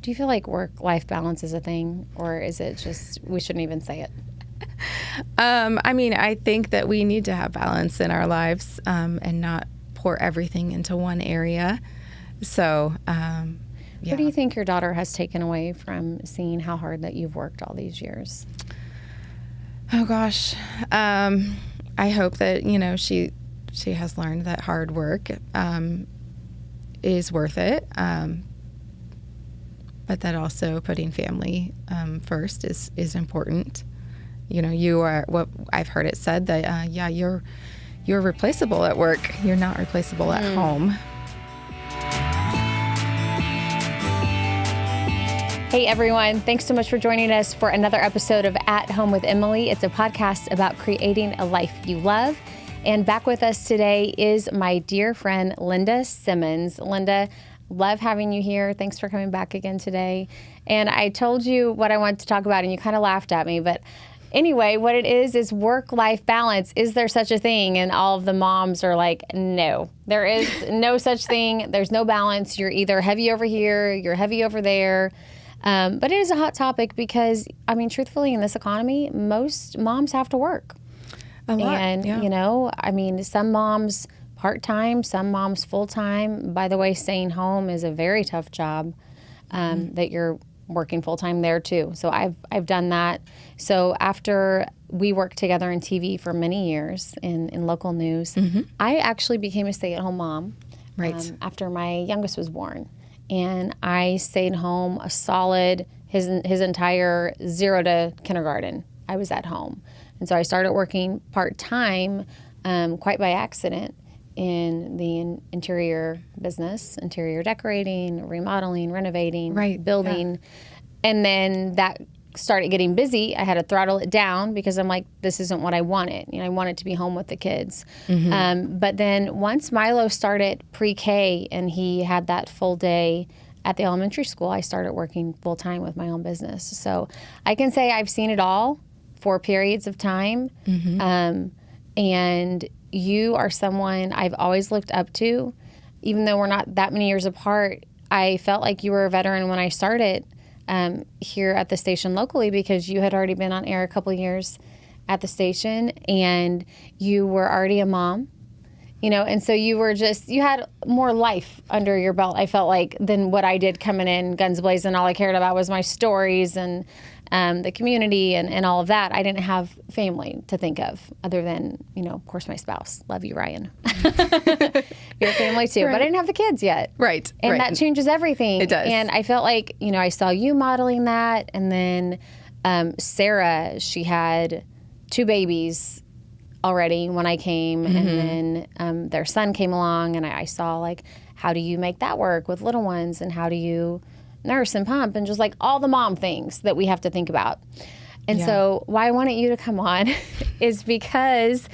Do you feel like work-life balance is a thing, or is it just we shouldn't even say it? I mean, I think that we need to have balance in our lives and not pour everything into one area. So, yeah. What do you think your daughter has taken away from seeing how hard that you've worked all these years? Oh gosh, I hope that she has learned that hard work is worth it, but that also putting family first is important. You are what I've heard it said that you're replaceable at work. You're not replaceable at home. Hey everyone, thanks so much for joining us for another episode of At Home with Emily. It's a podcast about creating a life you love. And back with us today is my dear friend, Linda Simmons. Linda, love having you here. Thanks for coming back again today. And I told you what I wanted to talk about and you kind of laughed at me, but anyway, what it is work-life balance. Is there such a thing? And all of the moms are like, no, there is no such thing. There's no balance. You're either heavy over here, you're heavy over there. But it is a hot topic because, I mean, truthfully, in this economy, most moms have to work. A lot, and, yeah. I mean, some moms part-time, some moms full-time. By the way, staying home is a very tough job that you're working full-time there, too. So I've done that. So after we worked together in TV for many years in local news, I actually became a stay-at-home mom after my youngest was born. And I stayed home a solid, his entire 0 to kindergarten. I was at home. And so I started working part-time, quite by accident, in the interior business, interior decorating, remodeling, renovating, building. Yeah. And then that started getting busy. I had to throttle it down because I'm like, this isn't what I wanted. I wanted to be home with the kids. But then once Milo started pre-K and he had that full day at the elementary school, I started working full time with my own business. So I can say I've seen it all for periods of time. And you are someone I've always looked up to. Even though we're not that many years apart, I felt like you were a veteran when I started here at the station locally because you had already been on air a couple years at the station and you were already a mom, and so you had more life under your belt, I felt like, than what I did coming in guns blazing. All I cared about was my stories and the community and all of that. I didn't have family to think of other than, of course, my spouse. Love you, Ryan. Your family too, but I didn't have the kids yet. Right. And that changes everything. It does. And I felt like, I saw you modeling that. And then Sarah, she had 2 babies already when I came. And then their son came along and I saw like, how do you make that work with little ones? And how do you nurse and pump and just like all the mom things that we have to think about. And so why I wanted you to come on is because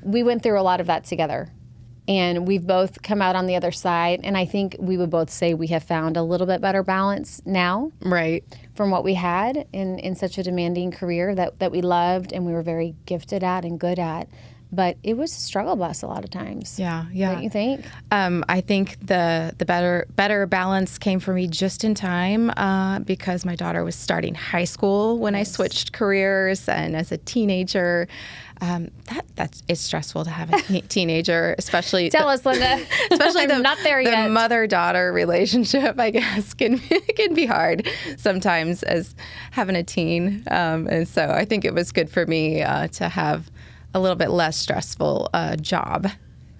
we went through a lot of that together and we've both come out on the other side. And I think we would both say we have found a little bit better balance now. Right. From what we had in such a demanding career that we loved and we were very gifted at and good at. But it was a struggle bus a lot of times. Yeah. Don't you think? I think the better balance came for me just in time because my daughter was starting high school when I switched careers, and as a teenager, it's stressful to have a teenager, especially. Tell us, Linda. Especially I'm not there yet. The mother-daughter relationship, I guess, can be hard sometimes as having a teen, and so I think it was good for me to have a little bit less stressful job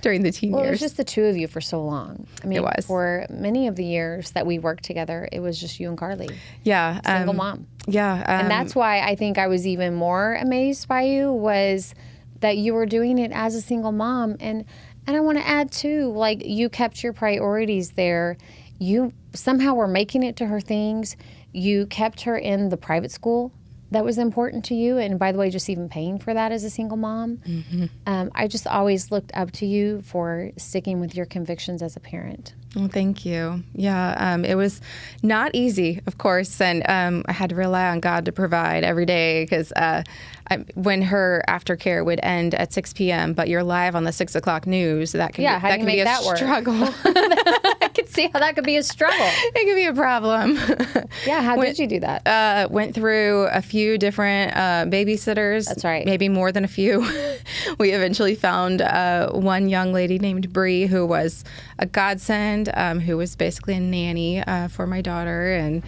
during the teen years. It was just the two of you for so long. I mean, it was. For many of the years that we worked together, it was just you and Carly. Yeah. Single mom. Yeah. And that's why I think I was even more amazed by you was that you were doing it as a single mom. And I want to add too, like you kept your priorities there. You somehow were making it to her things. You kept her in the private school that was important to you. And by the way, just even paying for that as a single mom. I just always looked up to you for sticking with your convictions as a parent. Well, thank you. Yeah, it was not easy, of course, and I had to rely on God to provide every day because when her aftercare would end at 6 p.m., but you're live on the 6 o'clock news, that can be a struggle. could see how that could be a struggle. It could be a problem. Yeah, how did you do that? Went through a few different babysitters. That's right. Maybe more than a few. We eventually found one young lady named Bree who was a godsend, who was basically a nanny for my daughter, and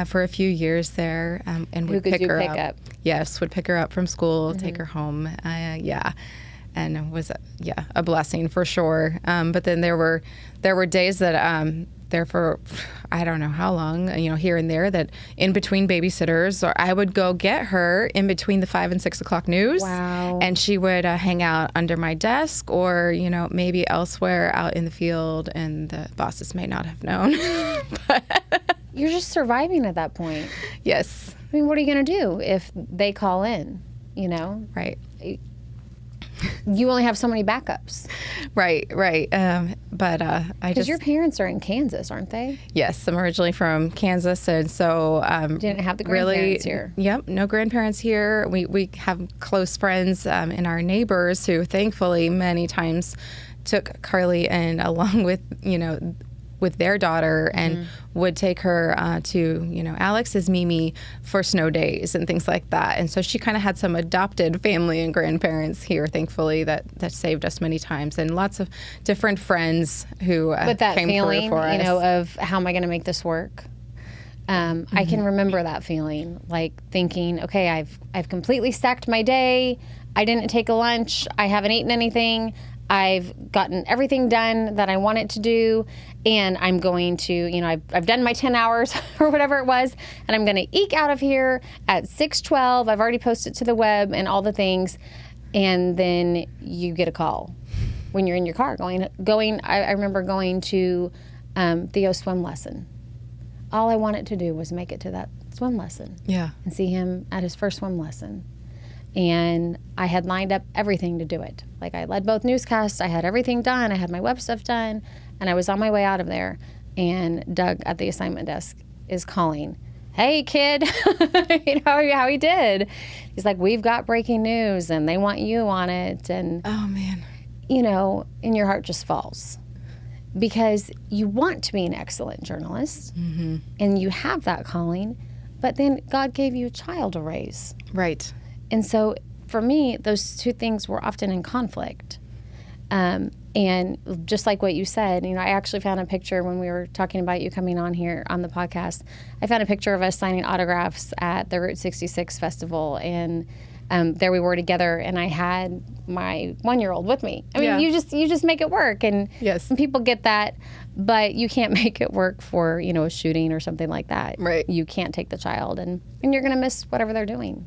for a few years there, and would pick her up. Yes, would pick her up from school, take her home. And it was a blessing for sure. But then there were days that there for I don't know how long, here and there, that in between babysitters, or I would go get her in between the 5 and 6 o'clock news. Wow. And she would hang out under my desk, or maybe elsewhere out in the field, and the bosses may not have known. But You're just surviving at that point. yes. I mean, what are you going to do if they call in? Right. You only have so many backups. Right. But Because your parents are in Kansas, aren't they? Yes, I'm originally from Kansas, and so Didn't have the grandparents here. Yep, no grandparents here. We have close friends and our neighbors who, thankfully, many times took Carly and along with their daughter, and would take her to Alex's Mimi for snow days and things like that. And so she kind of had some adopted family and grandparents here, thankfully, that saved us many times, and lots of different friends who But that came feeling, through for us. of how am I going to make this work? I can remember that feeling, like thinking, okay, I've completely stacked my day. I didn't take a lunch. I haven't eaten anything. I've gotten everything done that I wanted to do, and I'm going to, I've done my 10 hours or whatever it was, and I'm going to eke out of here at 6:12. I've already posted to the web and all the things, and then you get a call when you're in your car going. I remember going to Theo's swim lesson. All I wanted to do was make it to that swim lesson. Yeah. And see him at his first swim lesson. And I had lined up everything to do it. Like, I led both newscasts, I had everything done, I had my web stuff done, and I was on my way out of there. And Doug at the assignment desk is calling, "Hey, kid," how he did. He's like, "We've got breaking news, and they want you on it." And, Oh, man. and your heart just falls. Because you want to be an excellent journalist, and you have that calling, but then God gave you a child to raise. Right. And so for me, those two things were often in conflict. And just like what you said, I actually found a picture when we were talking about you coming on here on the podcast. I found a picture of us signing autographs at the Route 66 festival, and there we were together, and I had my 1-year-old with me. I mean, Yeah. you just make it work, and Yes. some people get that, but you can't make it work for a shooting or something like that. Right. You can't take the child, and you're going to miss whatever they're doing.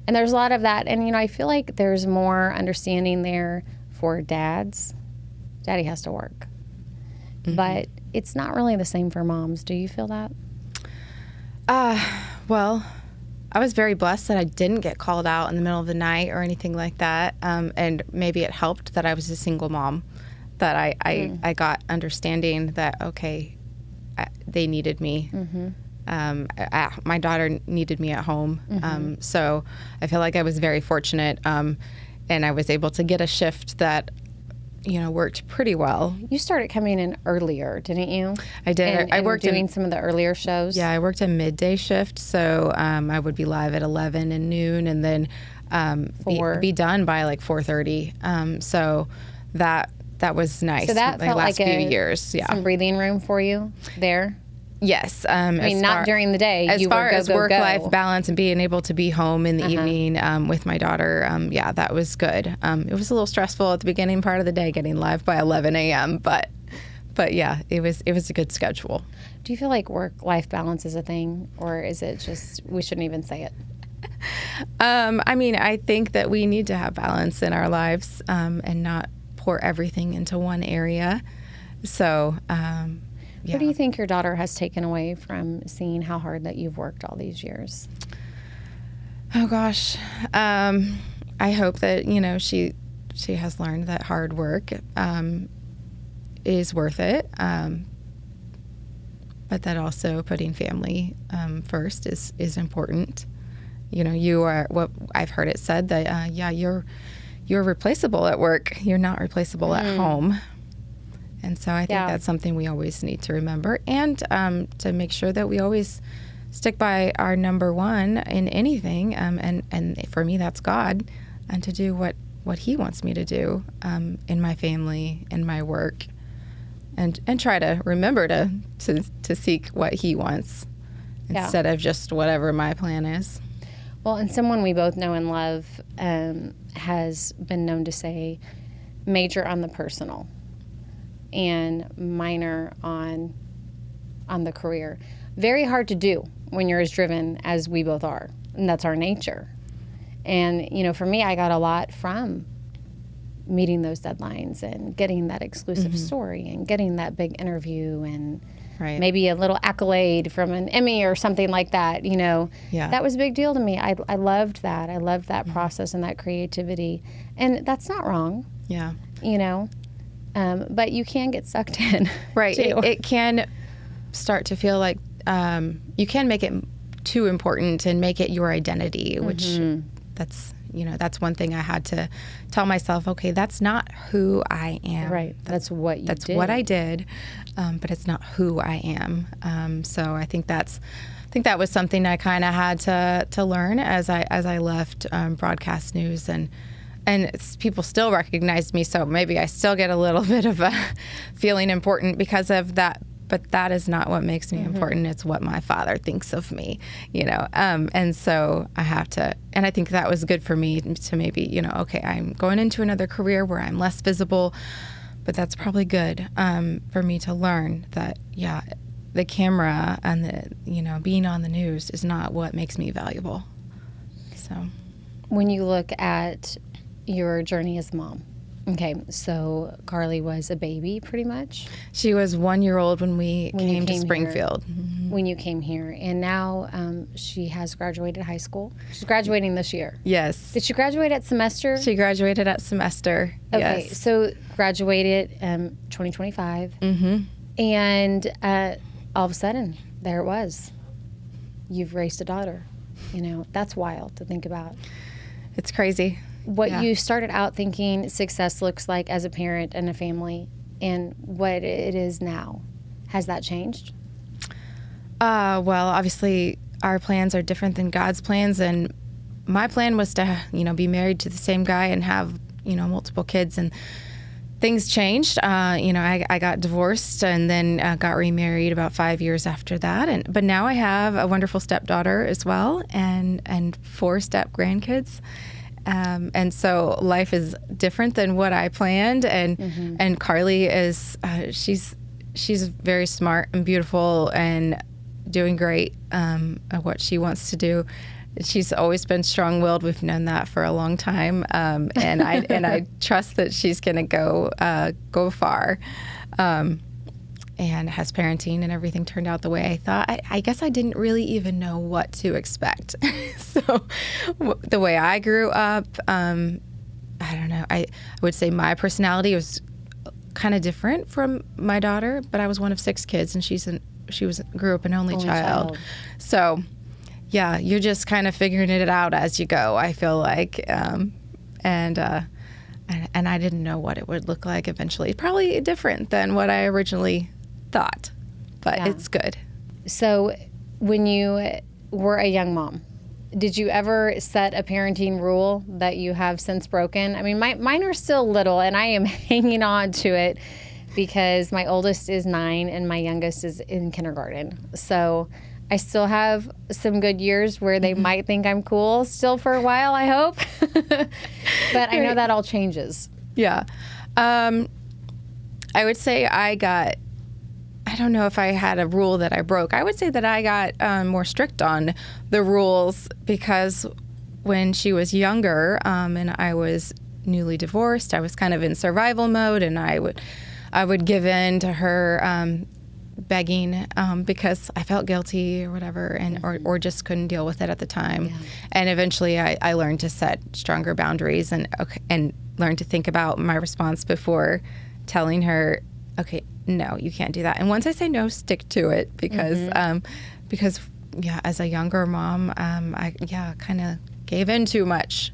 And there's a lot of that. And, I feel like there's more understanding there for dads. Daddy has to work. But it's not really the same for moms. Do you feel that? Well, I was very blessed that I didn't get called out in the middle of the night or anything like that. And maybe it helped that I was a single mom, that I got understanding that, okay, they needed me. My daughter needed me at home. So I feel like I was very fortunate, and I was able to get a shift that, worked pretty well. You started coming in earlier, didn't you? I did. I worked doing some of the earlier shows. Yeah, I worked a midday shift, so I would be live at 11 and noon, and then be done by like 4:30. So that was nice. So that felt last like few years. Yeah. some breathing room for you there. Yes. I mean, not during the day. As you far were go, as go, work-life go. balance and being able to be home in the evening with my daughter, that was good. It was a little stressful at the beginning part of the day, getting live by 11 a.m. But yeah, it was a good schedule. Do you feel like work-life balance is a thing, or is it just we shouldn't even say it? I mean, I think that we need to have balance in our lives and not pour everything into one area. So. Yeah. What do you think your daughter has taken away from seeing how hard that you've worked all these years? Oh gosh, I hope that she has learned that hard work is worth it, but that also putting family first is important. You are what I've heard it said that you're replaceable at work. You're not replaceable at home. And so I think that's something we always need to remember, and to make sure that we always stick by our number one in anything. And for me, that's God, and to do what He wants me to do in my family, in my work, and try to remember to seek what He wants instead of just whatever my plan is. Well, and someone we both know and love has been known to say, major on the personal and minor on the career. Very hard to do when you're as driven as we both are, and that's our nature. And, you know, for me, I got a lot from meeting those deadlines and getting that exclusive story and getting that big interview and maybe a little accolade from an Emmy or something like that, you know. Yeah. That was a big deal to me. I loved that. I loved that process and that creativity. And that's not wrong. Yeah. You know, but you can get sucked in. Right. Too. It can start to feel like you can make it too important and make it your identity, which that's one thing I had to tell myself, okay, that's not who I am. Right. That's what you did. That's what I did, but it's not who I am. So I think that was something I kind of had to learn as I left broadcast news, and people still recognize me, so maybe I still get a little bit of a feeling important because of that. But that is not what makes me important. It's what my Father thinks of me, you know. And so I have to, and I think that was good for me to maybe, you know, okay, I'm going into another career where I'm less visible, but that's probably good for me to learn that, the camera and being on the news is not what makes me valuable. So when you look at your journey as mom, okay, so Carly was a baby pretty much. She was 1 year old when we came to Springfield. When you came here. And now she has graduated high school. She's graduating this year. Yes. Did she graduate at semester? She graduated at semester. Okay, yes. So graduated 2025. And all of a sudden, there it was. You've raised a daughter. You know, that's wild to think about. It's crazy. What you started out thinking success looks like as a parent and a family, and what it is now. Has that changed? Well, obviously, our plans are different than God's plans, and my plan was to, be married to the same guy and have, multiple kids, and things changed. I got divorced and then got remarried about 5 years after that, but now I have a wonderful stepdaughter as well, and 4 step grandkids. And so life is different than what I planned. And Carly is, she's very smart and beautiful and doing great at what she wants to do. She's always been strong-willed. We've known that for a long time. And I trust that she's going to go far. And has parenting and everything turned out the way I thought. I guess I didn't really even know what to expect. So the way I grew up, I don't know. I would say my personality was kind of different from my daughter, but I was one of 6 kids, and she grew up an only child. So yeah, you're just kind of figuring it out as you go, I feel like. And I didn't know what it would look like eventually. Probably different than what I originally thought, but it's good. So when you were a young mom, did you ever set a parenting rule that you have since broken? I mean, mine are still little, and I am hanging on to it because my oldest is 9 and my youngest is in kindergarten. So I still have some good years where they might think I'm cool still for a while, I hope. But I know that all changes. Yeah. I would say I don't know if I had a rule that I broke. I would say that I got more strict on the rules because when she was younger and I was newly divorced, I was kind of in survival mode, and I would give in to her begging because I felt guilty or whatever, and or just couldn't deal with it at the time. Yeah. And eventually I learned to set stronger boundaries and learned to think about my response before telling her, okay, no, you can't do that. And once I say no, stick to it because as a younger mom, I kind of gave in too much,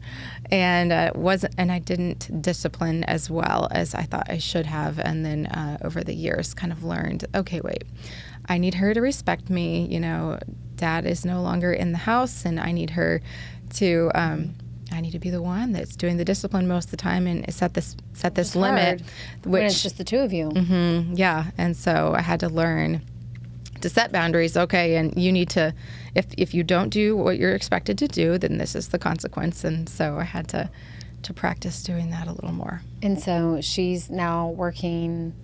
and I didn't discipline as well as I thought I should have. And then over the years, kind of learned, okay, wait, I need her to respect me. Dad is no longer in the house, and I need her to. I need to be the one that's doing the discipline most of the time and set this limit. When it's just the two of you. Mm-hmm, yeah, and so I had to learn to set boundaries. Okay, and you need to, if you don't do what you're expected to do, then this is the consequence. And so I had to practice doing that a little more. And so she's now working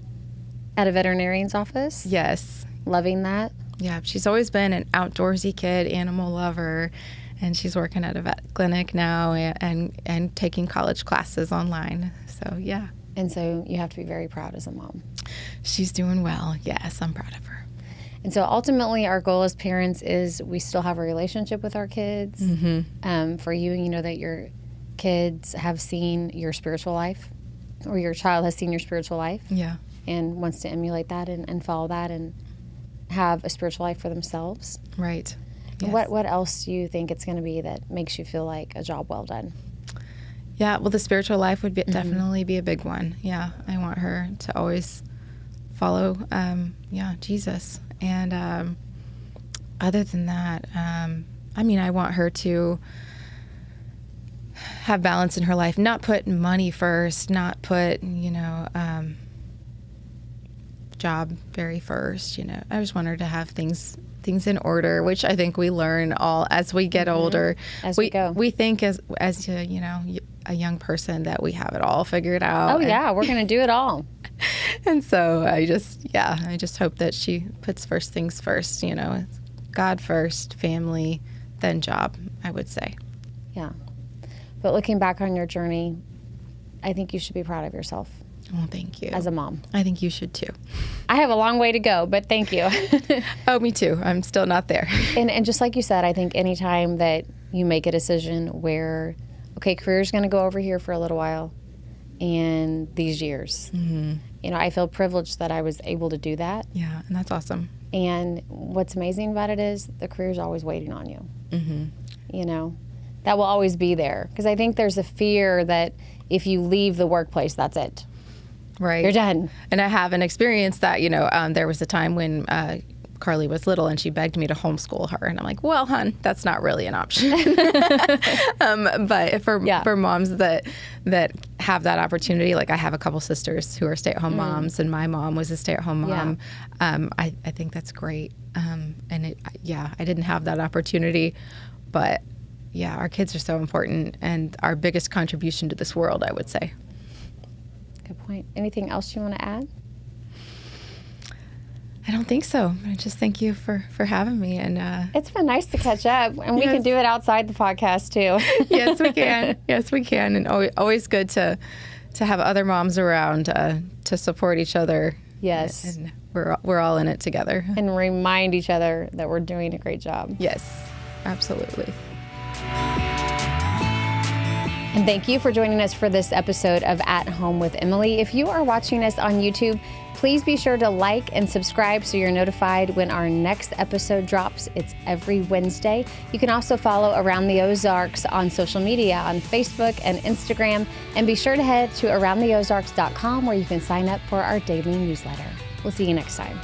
at a veterinarian's office? Yes. Loving that? Yeah, she's always been an outdoorsy kid, animal lover, and she's working at a vet clinic now and taking college classes online. So, yeah. And so you have to be very proud as a mom. She's doing well. Yes, I'm proud of her. And so ultimately our goal as parents is we still have a relationship with our kids. Mm-hmm. For you know that your kids have seen your spiritual life, or your child has seen your spiritual life. Yeah. And wants to emulate that and follow that and have a spiritual life for themselves. Right. Yes. What else do you think it's going to be that makes you feel like a job well done? Yeah, well, the spiritual life would definitely be a big one. Yeah, I want her to always follow, Jesus. And other than that, I want her to have balance in her life, not put money first, not put, job very first. I just want her to have things in order, which I think we learn all as we get older. As we go. We think as a young person that we have it all figured out. Oh, yeah, we're going to do it all. And so I just hope that she puts first things first, God first, family, then job, I would say. Yeah. But looking back on your journey, I think you should be proud of yourself. Well, thank you. As a mom. I think you should too. I have a long way to go, but thank you. Oh, me too. I'm still not there. And just like you said, I think anytime that you make a decision where, okay, career's going to go over here for a little while and these years, I feel privileged that I was able to do that. Yeah, and that's awesome. And what's amazing about it is the career's always waiting on you. Mm-hmm. That will always be there. Because I think there's a fear that if you leave the workplace, that's it. Right. You're done. And I haven't experienced that. There was a time when Carly was little and she begged me to homeschool her. And I'm like, well, hon, that's not really an option. But for moms that have that opportunity, like I have a couple sisters who are stay-at-home moms, and my mom was a stay-at-home mom. I think that's great. I didn't have that opportunity. But, yeah, our kids are so important and our biggest contribution to this world, I would say. Good point. Anything else you want to add? I don't think so. I just thank you for having me. And it's been nice to catch up, and we can do it outside the podcast too. Yes, we can. Yes, we can. And always good to have other moms around to support each other. Yes, and we're all in it together. And remind each other that we're doing a great job. Yes, absolutely. And thank you for joining us for this episode of At Home with Emily. If you are watching us on YouTube, please be sure to like and subscribe so you're notified when our next episode drops. It's every Wednesday. You can also follow Around the Ozarks on social media on Facebook and Instagram. And be sure to head to aroundtheozarks.com where you can sign up for our daily newsletter. We'll see you next time.